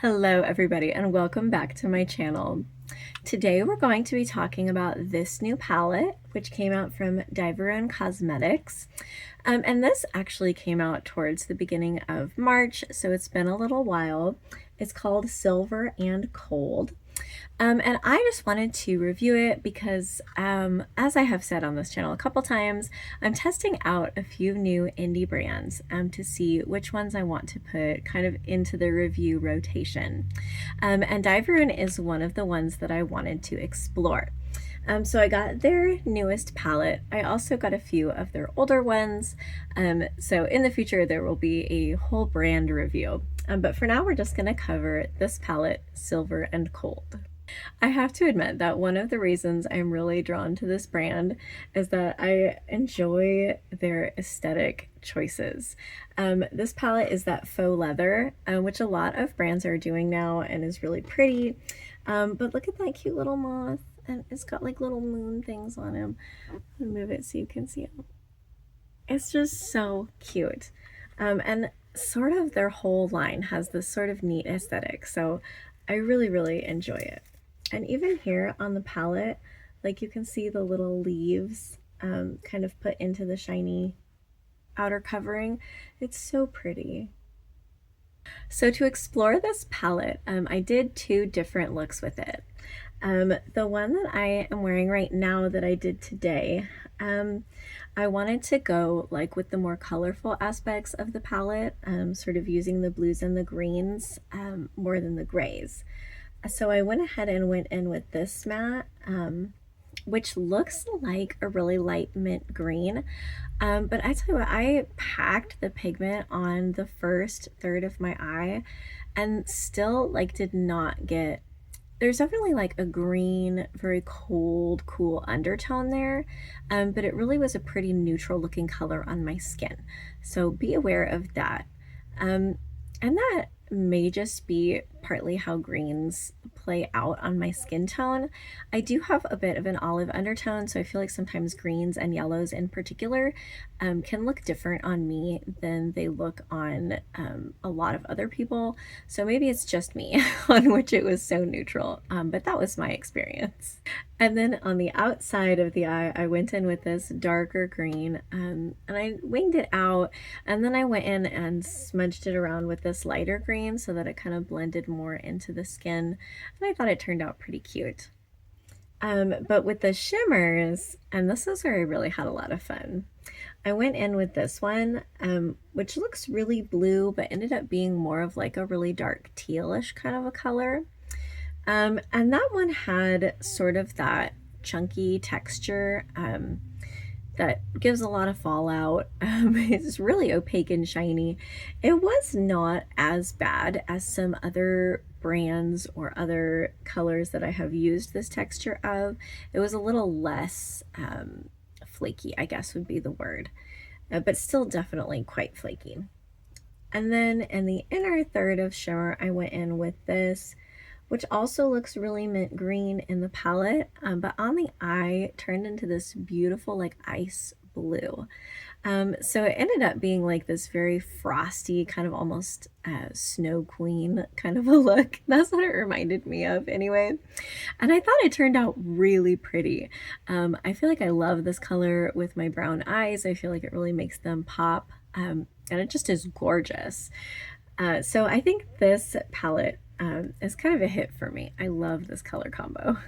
Hello everybody and welcome back to my channel. Today we're going to be talking about this new palette which came out from Dieverune Cosmetics. And this actually came out towards the beginning of March, so it's been a little while. It's called Silver and Cold. And I just wanted to review it because, as I have said on this channel a couple times, I'm testing out a few new indie brands to see which ones I want to put kind of into the review rotation. And Dieverune is one of the ones that I wanted to explore. So I got their newest palette. I also got a few of their older ones. So in the future, there will be a whole brand review. But for now, we're just going to cover this palette, Silver and Cold. I have to admit that one of the reasons I'm really drawn to this brand is that I enjoy their aesthetic choices. This palette is that faux leather, which a lot of brands are doing now and is really pretty. But look at that cute little moth, and it's got like little moon things on him. I'll move it so you can see it. It's just so cute. And sort of their whole line has this sort of neat aesthetic, so I really enjoy it. And even here on the palette, like you can see the little leaves kind of put into the shiny outer covering. It's so pretty. So to explore this palette, I did two different looks with it. The one that I am wearing right now that I did today, I wanted to go like with the more colorful aspects of the palette, sort of using the blues and the greens more than the grays. So I went ahead and went in with this matte, which looks like a really light mint green. But I tell you what, I packed the pigment on the first third of my eye and still like did not get, there's definitely like a green, very cold, cool undertone there, but it really was a pretty neutral looking color on my skin. So be aware of that. And that may just be partly how greens play out on my skin tone. I do have a bit of an olive undertone, so I feel like sometimes greens and yellows in particular can look different on me than they look on a lot of other people. So maybe it's just me on which it was so neutral, but that was my experience. And then on the outside of the eye, I went in with this darker green and I winged it out, and then I went in and smudged it around with this lighter green so that it kind of blended more into the skin, and I thought it turned out pretty cute. But with the shimmers, and this is where I really had a lot of fun. I went in with this one, which looks really blue, but ended up being more of like a really dark tealish kind of a color. And that one had sort of that chunky texture that gives a lot of fallout. It's really opaque and shiny. It was not as bad as some other brands or other colors that I have used this texture of. It was a little less flaky, I guess would be the word, but still definitely quite flaky. And then in the inner third of shimmer, I went in with this, which also looks really mint green in the palette, but on the eye turned into this beautiful like ice blue. So it ended up being like this very frosty, kind of almost snow queen kind of a look. That's what it reminded me of anyway. And I thought it turned out really pretty. I feel like I love this color with my brown eyes. I feel like it really makes them pop, and it just is gorgeous. So I think this palette is kind of a hit for me. I love this color combo.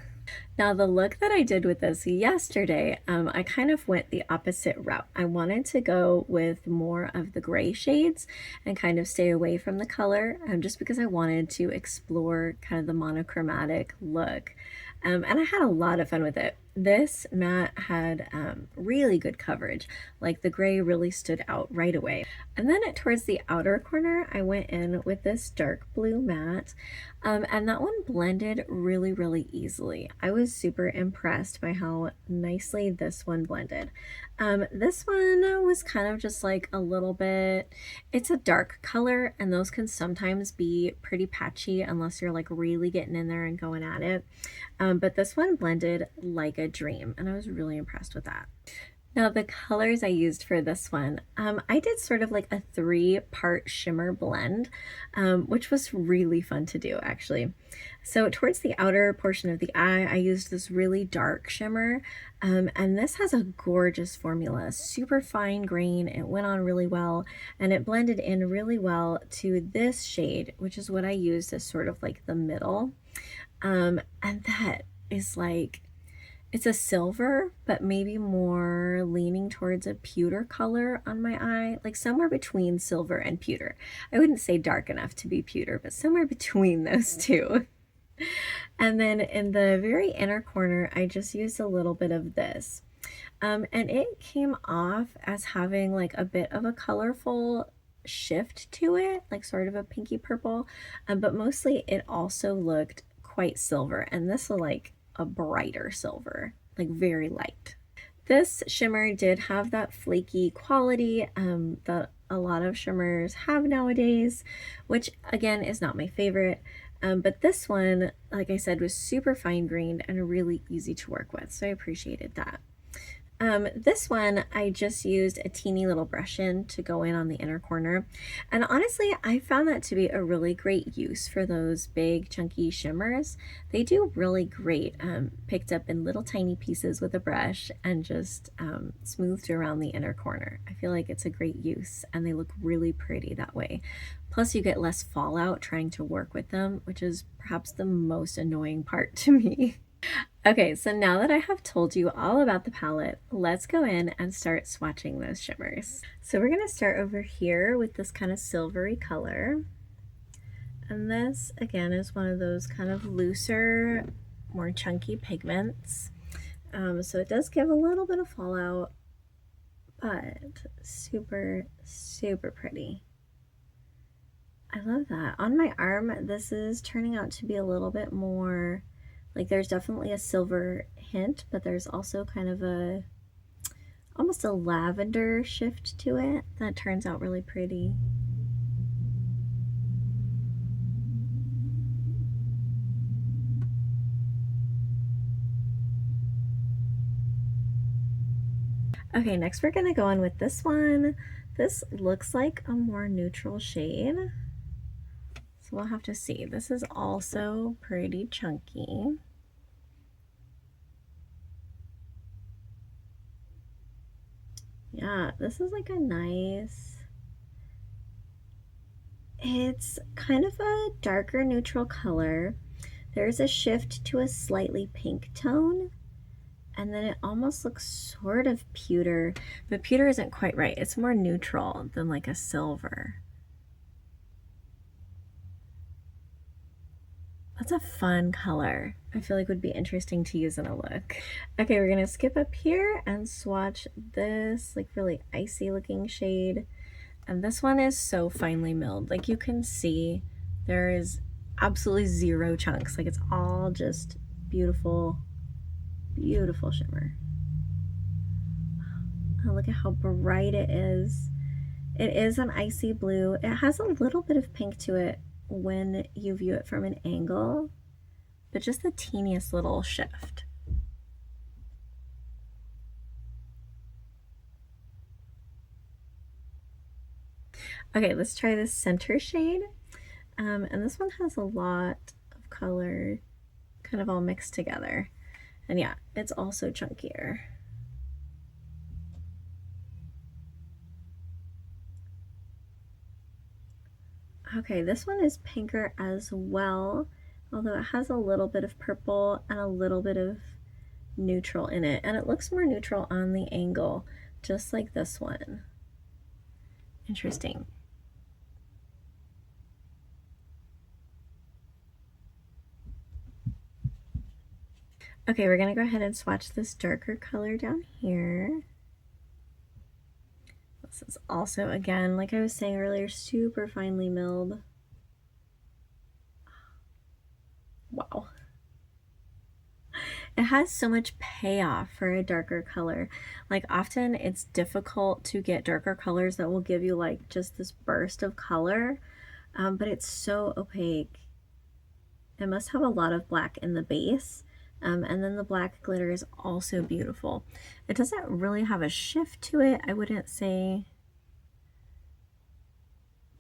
Now the look that I did with this yesterday, I kind of went the opposite route. I wanted to go with more of the gray shades and kind of stay away from the color, just because I wanted to explore kind of the monochromatic look. And I had a lot of fun with it. This matte had really good coverage, like the gray really stood out right away. And then towards the outer corner, I went in with this dark blue matte, and that one blended really easily. I was super impressed by how nicely this one blended. This one was kind of just like a little bit, it's a dark color, and those can sometimes be pretty patchy unless you're like really getting in there and going at it. But this one blended like a dream, and I was really impressed with that. Now the colors I used for this one, I did sort of like a 3-part shimmer blend, which was really fun to do actually. So towards the outer portion of the eye, I used this really dark shimmer, and this has a gorgeous formula, super fine grain. It went on really well, and it blended in really well to this shade, which is what I used as sort of like the middle. And that is like, it's a silver, but maybe more leaning towards a pewter color on my eye, like somewhere between silver and pewter. I wouldn't say dark enough to be pewter, but somewhere between those two. And then in the very inner corner, I just used a little bit of this. And it came off as having like a bit of a colorful shift to it, like sort of a pinky purple, but mostly it also looked quite silver, and this was like a brighter silver, like very light. This shimmer did have that flaky quality that a lot of shimmers have nowadays, which again is not my favorite. But this one, like I said, was super fine grained and really easy to work with, so I appreciated that. This one, I just used a teeny little brush in to go in on the inner corner. And honestly, I found that to be a really great use for those big chunky shimmers. They do really great, picked up in little tiny pieces with a brush and just smoothed around the inner corner. I feel like it's a great use and they look really pretty that way. Plus you get less fallout trying to work with them, which is perhaps the most annoying part to me. Okay, so now that I have told you all about the palette, let's go in and start swatching those shimmers. So we're going to start over here with this kind of silvery color. And this, again, is one of those kind of looser, more chunky pigments. So it does give a little bit of fallout, but super, super pretty. I love that. On my arm, this is turning out to be a little bit more, like there's definitely a silver hint, but there's also kind of a, almost a lavender shift to it that turns out really pretty. Okay, next we're gonna go in with this one. This looks like a more neutral shade, so we'll have to see. This is also pretty chunky. Yeah, this is like a nice, it's kind of a darker neutral color. There's a shift to a slightly pink tone, and then it almost looks sort of pewter, but pewter isn't quite right. It's more neutral than like a silver. That's a fun color. I feel like would be interesting to use in a look. Okay, we're gonna skip up here and swatch this like really icy looking shade. And this one is so finely milled. Like you can see there is absolutely zero chunks. Like it's all just beautiful, beautiful shimmer. Oh, look at how bright it is. It is an icy blue. It has a little bit of pink to it when you view it from an angle, but just the teeniest little shift. Okay, let's try this center shade. And this one has a lot of color kind of all mixed together. And yeah, it's also chunkier. Okay, this one is pinker as well, although it has a little bit of purple and a little bit of neutral in it. And it looks more neutral on the angle, just like this one. Interesting. Okay, we're gonna go ahead and swatch this darker color down here. This is also, again, like I was saying earlier, super finely milled. Wow. It has so much payoff for a darker color. Like often it's difficult to get darker colors that will give you like just this burst of color, but it's so opaque. It must have a lot of black in the base, And then the black glitter is also beautiful. It doesn't really have a shift to it, I wouldn't say,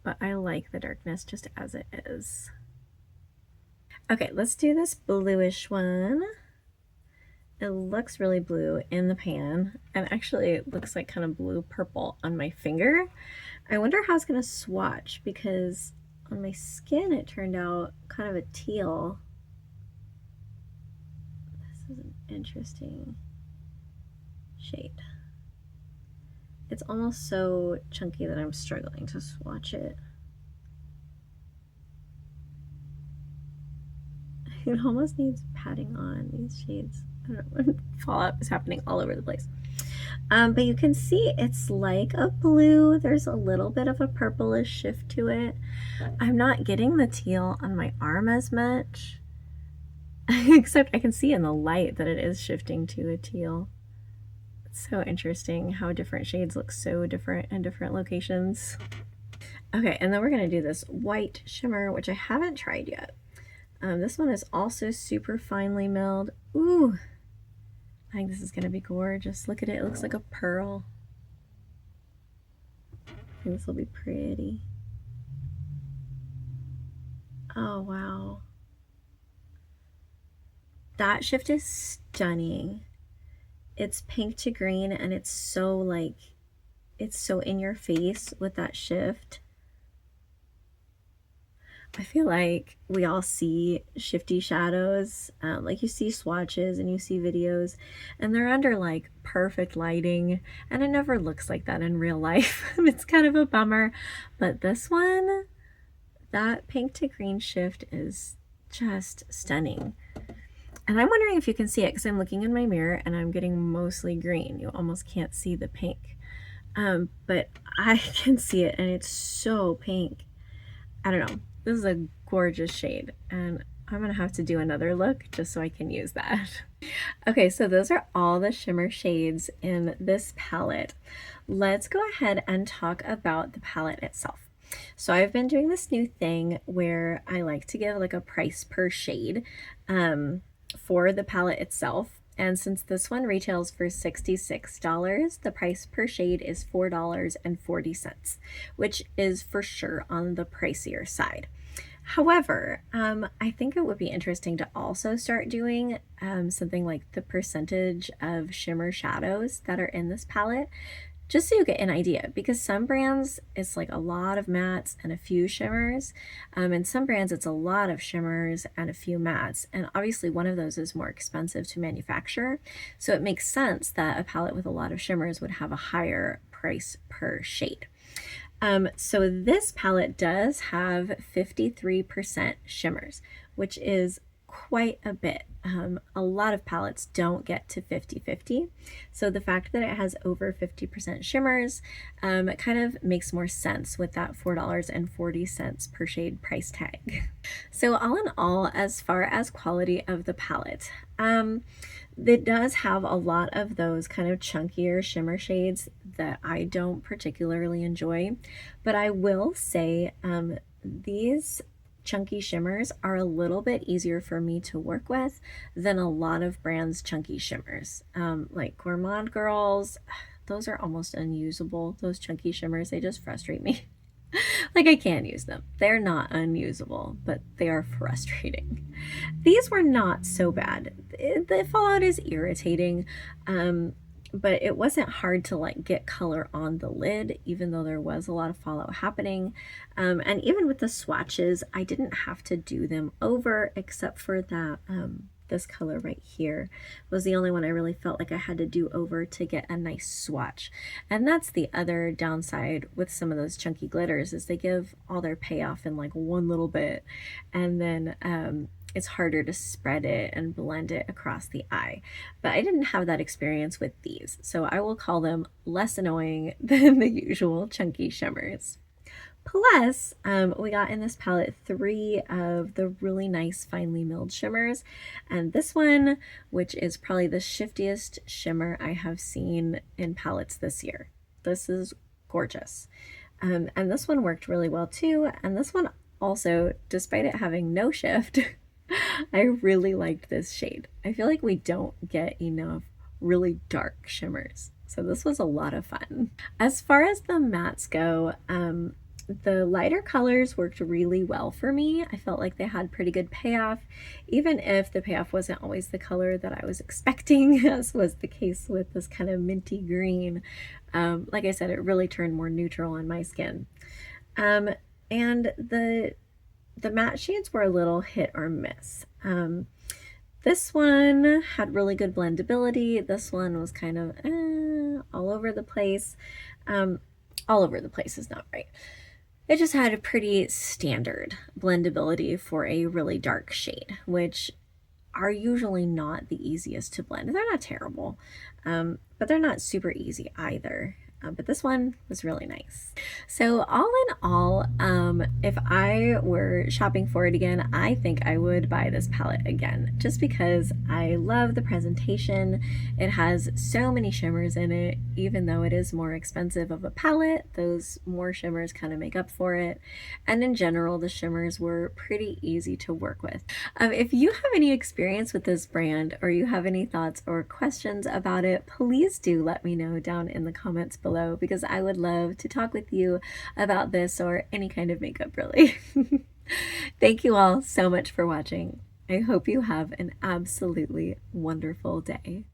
but I like the darkness just as it is. Okay, let's do this bluish one. It looks really blue in the pan, and actually it looks like kind of blue purple on my finger. I wonder how it's gonna swatch, because on my skin it turned out kind of a teal. This is an interesting shade. It's almost so chunky that I'm struggling to swatch it. It almost needs patting on, these shades. I don't know, fallout is happening all over the place. But you can see it's like a blue. There's a little bit of a purplish shift to it. I'm not getting the teal on my arm as much, except I can see in the light that it is shifting to a teal. It's so interesting how different shades look so different in different locations. Okay, and then we're gonna do this white shimmer, which I haven't tried yet. This one is also super finely milled. Ooh, I think this is gonna be gorgeous. Look at it, it looks like a pearl. I think this will be pretty. Oh, wow. That shift is stunning. It's pink to green, and it's so like, it's so in your face with that shift. I feel like we all see shifty shadows, like you see swatches and you see videos, and they're under like perfect lighting, and it never looks like that in real life. It's kind of a bummer, but this one, that pink to green shift is just stunning. And I'm wondering if you can see it, because I'm looking in my mirror and I'm getting mostly green. You almost can't see the pink, but I can see it, and it's so pink. I don't know. This is a gorgeous shade, and I'm gonna have to do another look just so I can use that. Okay, so those are all the shimmer shades in this palette. Let's go ahead and talk about the palette itself. So I've been doing this new thing where I like to give like a price per shade for the palette itself. And since this one retails for $66, the price per shade is $4.40, which is for sure on the pricier side. However, I think it would be interesting to also start doing something like the percentage of shimmer shadows that are in this palette, just so you get an idea, because some brands it's like a lot of mattes and a few shimmers, and some brands it's a lot of shimmers and a few mattes, and obviously one of those is more expensive to manufacture, so it makes sense that a palette with a lot of shimmers would have a higher price per shade. So this palette does have 53% shimmers, which is quite a bit. A lot of palettes don't get to 50-50. So the fact that it has over 50% shimmers kind of makes more sense with that $4.40 per shade price tag. So all in all, as far as quality of the palette, it does have a lot of those kind of chunkier shimmer shades that I don't particularly enjoy, but I will say these chunky shimmers are a little bit easier for me to work with than a lot of brands' chunky shimmers. Like Gourmand Girls, those are almost unusable. Those chunky shimmers, they just frustrate me. Like I can't use them. They're not unusable, but they are frustrating. These were not so bad. The fallout is irritating, but it wasn't hard to like get color on the lid, even though there was a lot of fallout happening. And even with the swatches, I didn't have to do them over, except for that this color right here was the only one I really felt like I had to do over to get a nice swatch. And that's the other downside with some of those chunky glitters, is they give all their payoff in like one little bit, and then it's harder to spread it and blend it across the eye. But I didn't have that experience with these, so I will call them less annoying than the usual chunky shimmers. Plus, we got in this palette 3 of the really nice finely milled shimmers, and this one, which is probably the shiftiest shimmer I have seen in palettes this year. This is gorgeous. And this one worked really well too, and this one also, despite it having no shift, I really liked this shade. I feel like we don't get enough really dark shimmers, so this was a lot of fun. As far as the mattes go, the lighter colors worked really well for me. I felt like they had pretty good payoff, even if the payoff wasn't always the color that I was expecting, as was the case with this kind of minty green. Like I said, it really turned more neutral on my skin. Um, and the matte shades were a little hit or miss. This one had really good blendability. This one was kind of all over the place. All over the place is not right. It just had a pretty standard blendability for a really dark shade, which are usually not the easiest to blend. They're not terrible, but they're not super easy either. But this one was really nice. So all in all, if I were shopping for it again, I think I would buy this palette again, just because I love the presentation. It has so many shimmers in it. Even though it is more expensive of a palette, those more shimmers kind of make up for it. And in general, the shimmers were pretty easy to work with. If you have any experience with this brand, or you have any thoughts or questions about it, please do let me know down in the comments below, because I would love to talk with you about this or any kind of makeup, really. Thank you all so much for watching. I hope you have an absolutely wonderful day.